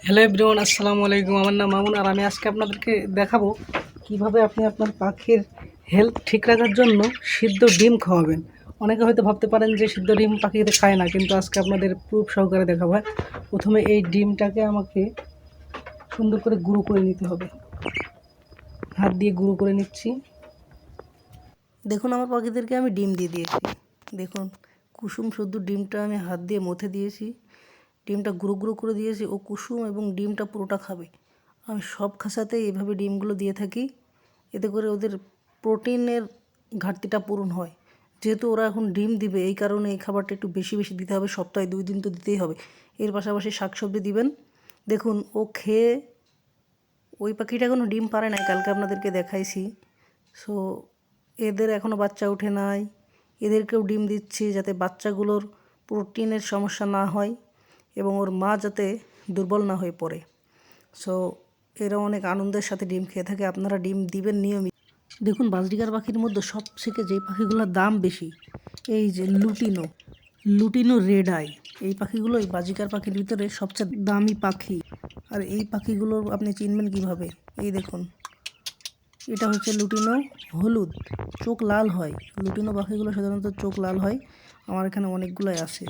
Hello everyone, আসসালামু আলাইকুম। আমার নাম মামুন আর আমি আজকে আপনাদেরকে দেখাবো কিভাবে আপনি আপনার পাখির হেলথ ঠিক রাখার জন্য সিদ্ধ ডিম খাওয়াবেন। অনেকে হয়তো ভাবতে পারেন যে সিদ্ধ ডিম পাখিতে খায় না, কিন্তু আজকে আপনাদের প্রুফ সহকারে দেখাবো। প্রথমে এই ডিমটাকে আমাকে সুন্দর করে গুঁড়ো করে নিতে হবে। হাত দিয়ে গুঁড়ো করে নিচ্ছি। দেখুন, আমার পাখিদেরকে আমি ডিম দিয়ে দিয়েছি। দেখুন, কুসুম শুদ্ধ ডিমটা আমি হাত দিয়ে মথে দিয়েছি। ডিমটা গুঁড়ো গুঁড়ো করে দিয়েছি। ও কুসুম এবং ডিমটা পুরোটা খাবে। আমি সব খাঁচাতেই এভাবে ডিমগুলো দিয়ে থাকি, এতে করে ওদের প্রোটিনের ঘাটতিটা পূরণ হয়। যেহেতু ওরা এখন ডিম দিবে, এই কারণে এই খাবারটা একটু বেশি বেশি দিতে হবে। সপ্তাহে 2 দিন তো দিতেই হবে। এর পাশাপাশি শাকসবজি দিবেন। দেখুন, ও খেয়ে, ওই পাখিটা এখনও ডিম পারে নাই, কালকে আপনাদেরকে দেখাইছি। সো এদের এখনও বাচ্চা ওঠে নাই, এদেরকেও ডিম দিচ্ছি যাতে বাচ্চাগুলোর প্রোটিনের সমস্যা না হয় এবং ওর মা যাতে দুর্বল না হয়ে পড়ে। সো এরা অনেক আনন্দের সাথে ডিম খেয়ে থাকে। আপনারা ডিম দিবেন নিয়মিত। দেখুন, বাজরিকার পাখির মধ্যে সবথেকে যে পাখিগুলোর দাম বেশি, এই যে লুটিনো, লুটিনো রেড আই, এই পাখিগুলো এই বাজিকার পাখির ভিতরে সবচেয়ে দামি পাখি। আর এই পাখিগুলো আপনি চিনবেন কিভাবে? এই দেখুন, এটা হচ্ছে লুটিনো হলুদ, চোখ লাল হয়। লুটিনো পাখিগুলো সাধারণত চোখ লাল হয়। আমার এখানে অনেকগুলোই আছে।